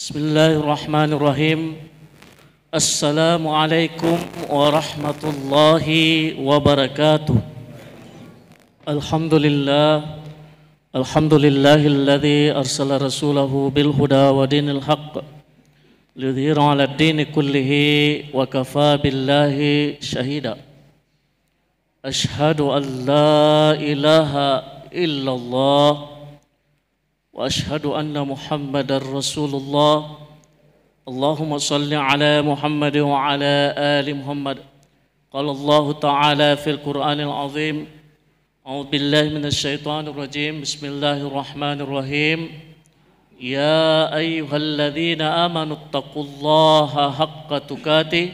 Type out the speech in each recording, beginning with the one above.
Bismillahirrahmanirrahim. Assalamualaikum warahmatullahi wabarakatuh. Alhamdulillahilladzi arsala rasulahu bil huda wa dinil haqq liyudhhirahu 'alad dini kullihi wa kafaa billahi syahida. Asyhadu an la ilaha illallah wa ashhadu anna Muhammadar Rasulullah. Allahumma salli ala Muhammad wa ala ali Muhammad. Qala Allah Ta'ala fil Qur'anil Azim. A'udzu billahi minasy syaithanir rajim. Bismillahirrahmanirrahim. Ya ayyuhalladzina amanu taqullaha haqqa tuqatih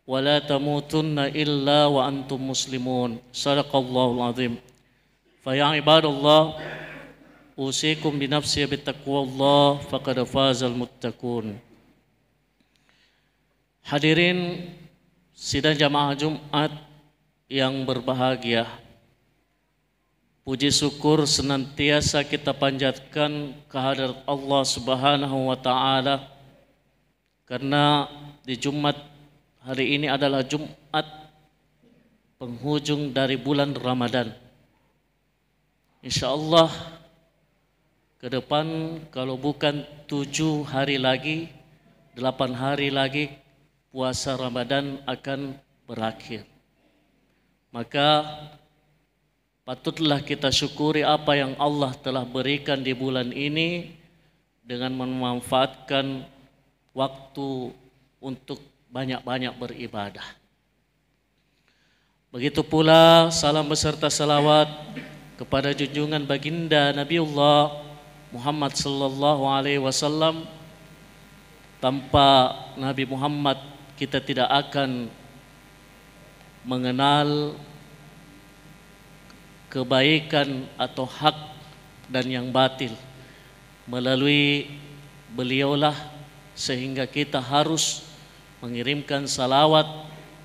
wa la tamutunna illa wa antum muslimun. Shadaqallahul azim. Fa ya ibadallah, usikum binafsi bittaqwallah faqad fazal muttaqun. Hadirin sidang jamaah Jumat yang berbahagia, puji syukur senantiasa kita panjatkan kehadirat Allah Subhanahu wa taala, karena di Jumat hari ini adalah Jumat penghujung dari bulan Ramadan. Insyaallah ke depan kalau bukan 7 hari lagi, 8 hari lagi puasa Ramadan akan berakhir. Maka patutlah kita syukuri apa yang Allah telah berikan di bulan ini dengan memanfaatkan waktu untuk banyak-banyak beribadah. Begitu pula salam beserta salawat kepada junjungan baginda Nabiullah Muhammad sallallahu alaihi wasallam. Tanpa Nabi Muhammad kita tidak akan mengenal kebaikan atau hak dan yang batil. Melalui beliaulah sehingga kita harus mengirimkan salawat,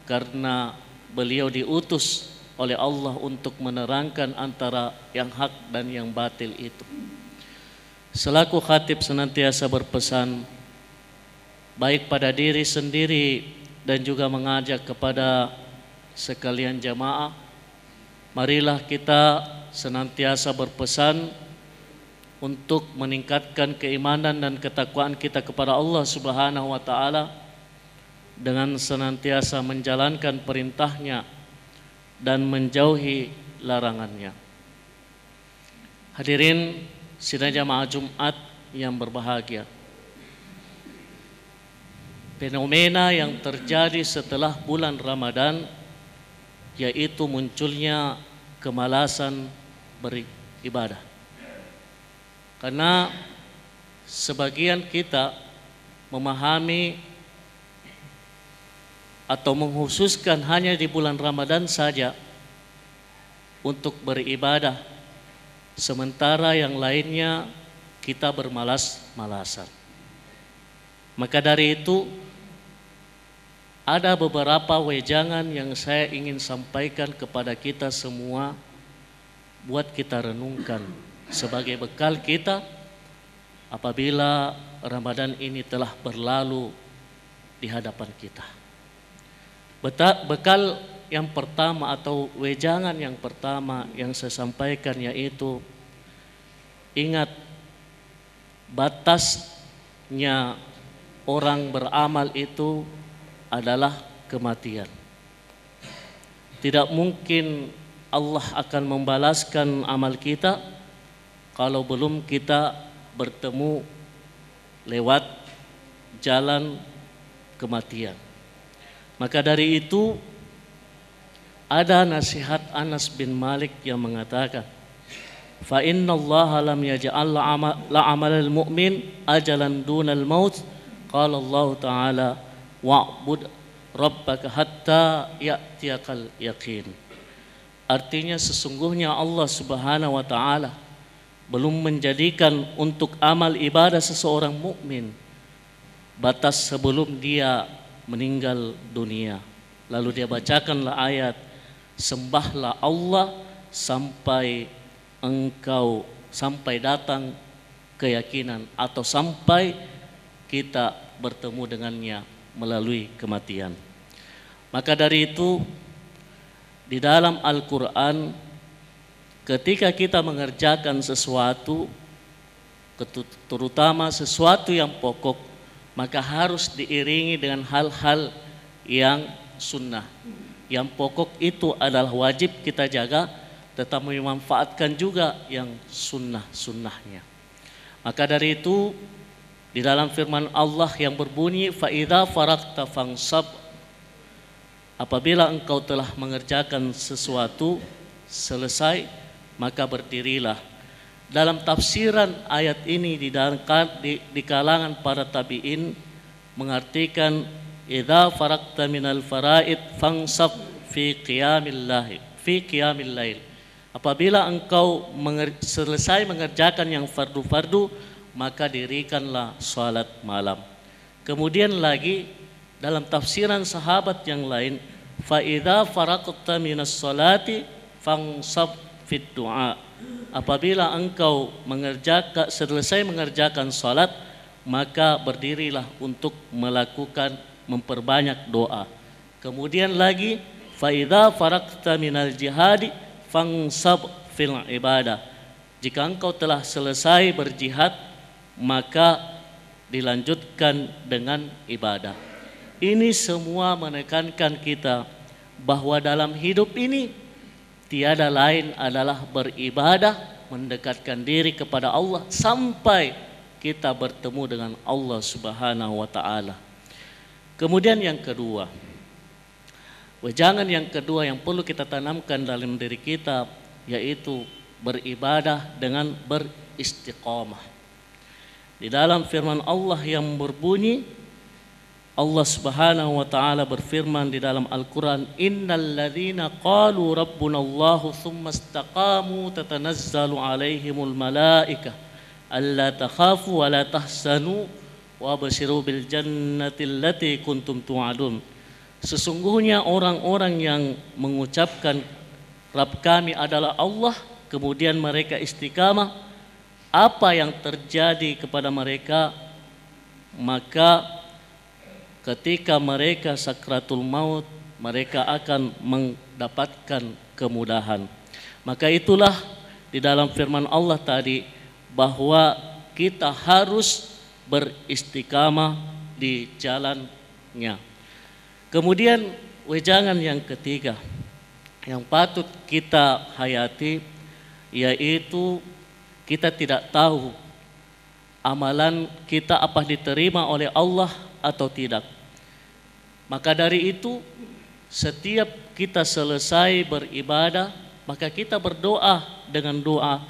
karena beliau diutus oleh Allah untuk menerangkan antara yang hak dan yang batil itu. Selaku khatib senantiasa berpesan baik pada diri sendiri dan juga mengajak kepada sekalian jamaah, marilah kita senantiasa berpesan untuk meningkatkan keimanan dan ketakwaan kita kepada Allah Subhanahu wa taala dengan senantiasa menjalankan perintahnya dan menjauhi larangannya. Hadirin sidang jamaah Jumat yang berbahagia, fenomena yang terjadi setelah bulan Ramadan yaitu munculnya kemalasan beribadah. Karena sebagian kita memahami atau menghususkan hanya di bulan Ramadan saja untuk beribadah, sementara yang lainnya kita bermalas-malasan. Maka dari itu ada beberapa wejangan yang saya ingin sampaikan kepada kita semua buat kita renungkan sebagai bekal kita apabila Ramadan ini telah berlalu di hadapan kita. Bekal yang pertama atau wejangan yang pertama yang saya sampaikan yaitu, ingat batasnya orang beramal itu adalah kematian. Tidak mungkin Allah akan membalaskan amal kita kalau belum kita bertemu lewat jalan kematian. Maka dari itu ada nasihat Anas bin Malik yang mengatakan, fa innallaha lam yaj'al la amalal mu'min ajalan dunal maut. Qala Allah Ta'ala wa'bud rabbaka hatta ya'tiyakal yaqin. Artinya sesungguhnya Allah Subhanahu wa taala belum menjadikan untuk amal ibadah seseorang mukmin batas sebelum dia meninggal dunia. Lalu dia bacakanlah ayat, sembahlah Allah sampai engkau sampai datang keyakinan atau sampai kita bertemu dengannya melalui kematian. Maka dari itu di dalam Al-Quran ketika kita mengerjakan sesuatu, terutama sesuatu yang pokok, maka harus diiringi dengan hal-hal yang sunnah. Yang pokok itu adalah wajib kita jaga, tetapi memanfaatkan juga yang sunnah-sunnahnya. Maka dari itu di dalam firman Allah yang berbunyi fa idza faragta fansab, apabila engkau telah mengerjakan sesuatu selesai maka berdirilah. Dalam tafsiran ayat ini di kalangan para tabi'in mengartikan idza faragta minal faraid fansab fi qiyamil lail. Apabila engkau selesai mengerjakan yang fardu-fardu, maka dirikanlah salat malam. Kemudian lagi dalam tafsiran sahabat yang lain, fa idza faraqta minas salati fansab fid du'a. Apabila engkau selesai mengerjakan salat, maka berdirilah untuk memperbanyak doa. Kemudian lagi fa idza faraqta minal jihadi fansab fil ibadah. Jika engkau telah selesai berjihad, maka dilanjutkan dengan ibadah. Ini semua menekankan kita bahwa dalam hidup ini tiada lain adalah beribadah, mendekatkan diri kepada Allah sampai kita bertemu dengan Allah Subhanahu wa taala. Kemudian yang kedua, wejangan yang kedua yang perlu kita tanamkan dalam diri kita yaitu beribadah dengan beristiqamah. Di dalam firman Allah yang berbunyi, Allah Subhanahu wa taala berfirman di dalam Al-Qur'an, innal ladzina qalu rabbunallahu tsumma istaqamu tatanazzalu alaihimul malaikah alla takhafu wa la tahzanu wa basyiru bil jannati allati kuntum tu'adun. Sesungguhnya orang-orang yang mengucapkan Rabb kami adalah Allah, kemudian mereka istiqamah, apa yang terjadi kepada mereka, maka ketika mereka sakratul maut mereka akan mendapatkan kemudahan. Maka itulah di dalam firman Allah tadi bahwa kita harus beristiqamah di jalannya. Kemudian wejangan yang ketiga yang patut kita hayati yaitu kita tidak tahu amalan kita apa diterima oleh Allah atau tidak. Maka dari itu setiap kita selesai beribadah maka kita berdoa dengan doa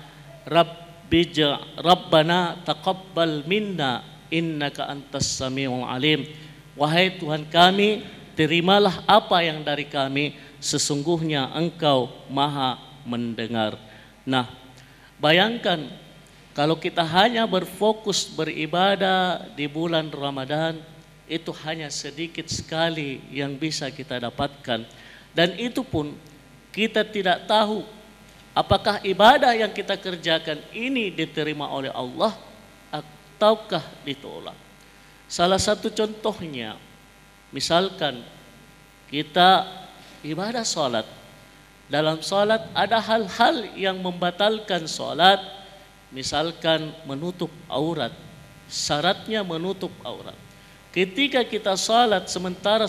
Rabbana taqabbal minna innaka antas samiul alim. Wahai Tuhan kami, terimalah apa yang dari kami, sesungguhnya Engkau Maha mendengar. Nah, bayangkan kalau kita hanya berfokus beribadah di bulan Ramadan, itu hanya sedikit sekali yang bisa kita dapatkan. Dan itu pun kita tidak tahu apakah ibadah yang kita kerjakan ini diterima oleh Allah ataukah ditolak. Salah satu contohnya, misalkan kita ibadah sholat. Dalam sholat ada hal-hal yang membatalkan sholat, misalkan menutup aurat. Syaratnya menutup aurat. Ketika kita sholat sementara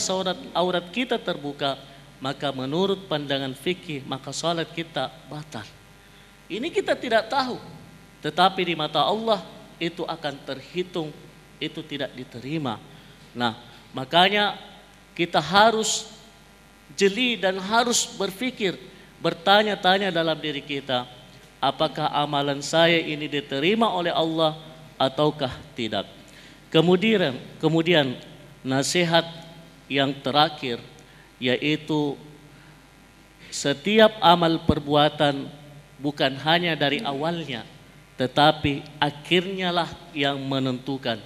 aurat kita terbuka, maka menurut pandangan fikih maka sholat kita batal. Ini kita tidak tahu, tetapi di mata Allah itu akan terhitung, itu tidak diterima. Nah, makanya kita harus jeli dan harus berpikir, bertanya-tanya dalam diri kita, apakah amalan saya ini diterima oleh Allah ataukah tidak. Kemudian nasihat yang terakhir yaitu setiap amal perbuatan bukan hanya dari awalnya tetapi akhirnya lah yang menentukan.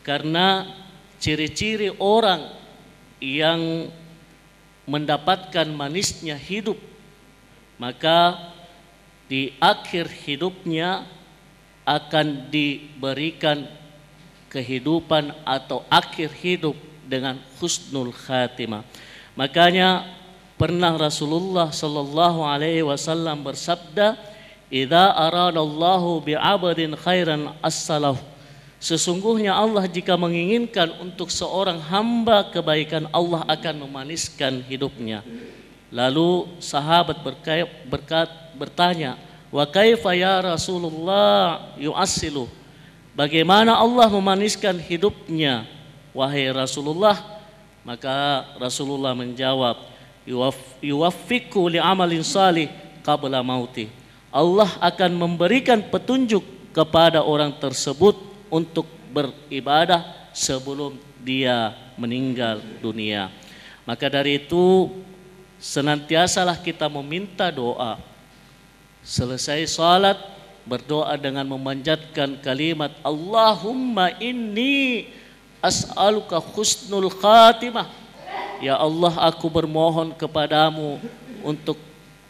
Karena ciri-ciri orang yang mendapatkan manisnya hidup, maka di akhir hidupnya akan diberikan kehidupan atau akhir hidup dengan husnul khatimah. Makanya pernah Rasulullah sallallahu alaihi wasallam bersabda, "Idza aradallahu bi'abdin khairan as-salahu." Sesungguhnya Allah jika menginginkan untuk seorang hamba kebaikan, Allah akan memaniskan hidupnya. Lalu sahabat bertanya, "Wa kaifa ya Rasulullah yu'assilu?" Bagaimana Allah memaniskan hidupnya, wahai Rasulullah? Maka Rasulullah menjawab, "Yuwaffiqu li'amalin salih qabla mauti." Allah akan memberikan petunjuk kepada orang tersebut untuk beribadah sebelum dia meninggal dunia. Maka dari itu senantiasalah kita meminta doa. Selesai salat berdoa dengan memanjatkan kalimat Allahumma inni as'aluka husnul khatimah. Ya Allah, aku bermohon kepadamu untuk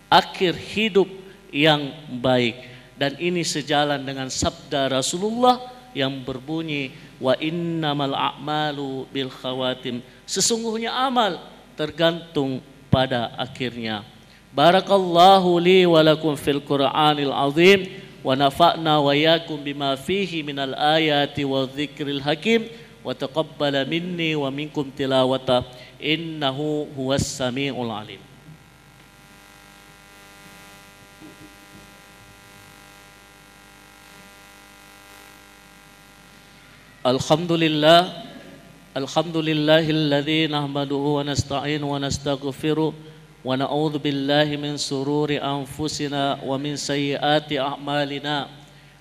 akhir hidup yang baik. Dan ini sejalan dengan sabda Rasulullah yang berbunyi, wa innamal a'malu bil khawatim. Sesungguhnya amal tergantung pada akhirnya. Barakallahu li wa lakum fil Qur'anil azim wa nafa'na wa yakum bima fihi minal ayati wa dzikril hakim wa taqabbala minni wa minkum tilawata innahu huwas samiul alim. Alhamdulillahilladzi nahmaduhu wa nasta'inu wa nastaghfiruh wa na'udzu billahi min sururi anfusina wa min sayyiati a'malina.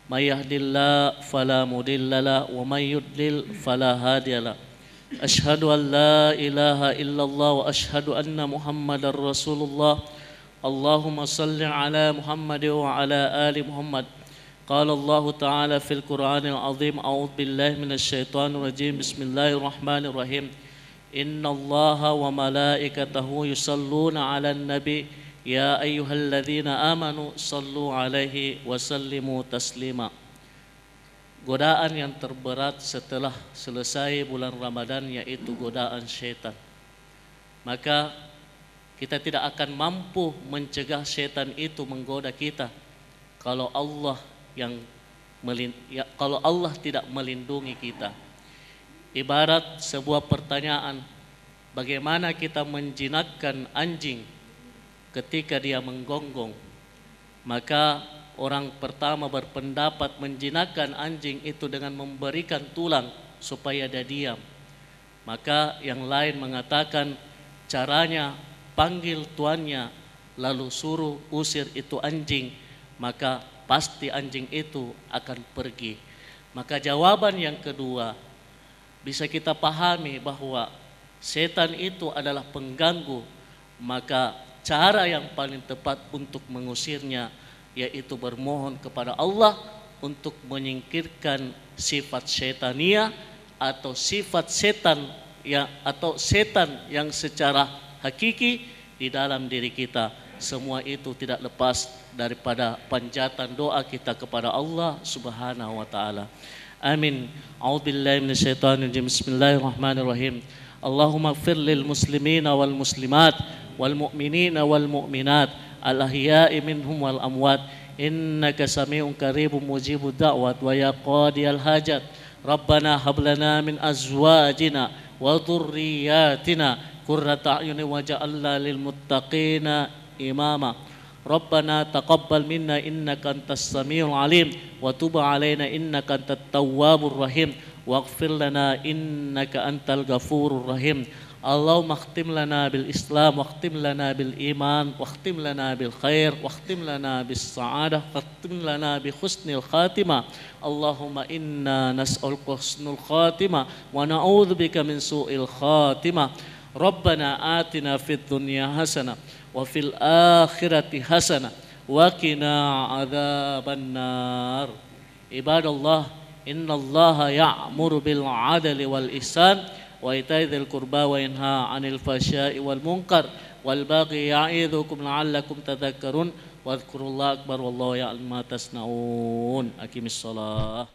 May yahdihillahu fala mudhillalah wa may yudlil fala hadiyalah. Asyhadu an la ilaha illallah wa asyhadu anna Muhammadar Rasulullah. Allahumma salli ala Muhammad wa ala ali Muhammad. قال الله تعالى في القرآن العظيم أعوذ بالله من الشيطان الرجيم بسم الله الرحمن الرحيم إن الله وملائكته يصلون على النبي يا أيها الذين آمنوا صلوا عليه وسلموا تسليما. Godaan yang terberat setelah selesai bulan Ramadan yaitu godaan syaitan. Maka kita tidak akan mampu mencegah syaitan itu menggoda kita kalau Allah tidak melindungi kita. Ibarat sebuah pertanyaan, bagaimana kita menjinakkan anjing ketika dia menggonggong? Maka orang pertama berpendapat menjinakkan anjing itu dengan memberikan tulang supaya dia diam. Maka yang lain mengatakan caranya panggil tuannya lalu suruh usir itu anjing, maka pasti anjing itu akan pergi. Maka jawaban yang kedua, bisa kita pahami bahwa setan itu adalah pengganggu. Maka cara yang paling tepat untuk mengusirnya yaitu bermohon kepada Allah untuk menyingkirkan sifat syaitaniyah atau sifat setan yang secara hakiki di dalam diri kita. Semua itu tidak lepas daripada panjatan doa kita kepada Allah Subhanahu wa taala. Amin. A'udzubillahi minasyaitonirrajim. Bismillahirrahmanirrahim. Allahumma ighfir lil muslimina wal muslimat wal mu'minina wal mu'minat al ahya'i minhum wal amwat innaka sami'un qaribun mujibud da'wat wa ya qadiyal hajat. Rabbana hab lana min azwajina wa dhurriyyatina qurrata a'yunin waj'alna lil muttaqina imama. Rabbana taqabbal minna innaka antas samiul alim wa tub alaina innaka antat tawwabur rahim waghfir lana innaka antal ghafurur rahim. Allahumma khtim lana bil Islam wakhtim lana bil iman wakhtim lana bil khair wakhtim lana bis sa'adah wakhtim lana bi husnil khatimah. Allahumma inna nas'aluka husnul khatimah wa na'udzubika min su'il khatimah. Rabbana atina fid dunya hasanah wa fil akhirati hasanah wa qina adzabannar. Ibadallah, innallaha ya'muru bil 'adli wal ihsan wa ita'i dzil qurba wa yanha 'anil fahsya'i wal munkar wal baghi ya'idzukum la'allakum tadhakkarun wa dzkurullaha akbar wallahu ya'lamu ma tasna'un. Aqimissalah.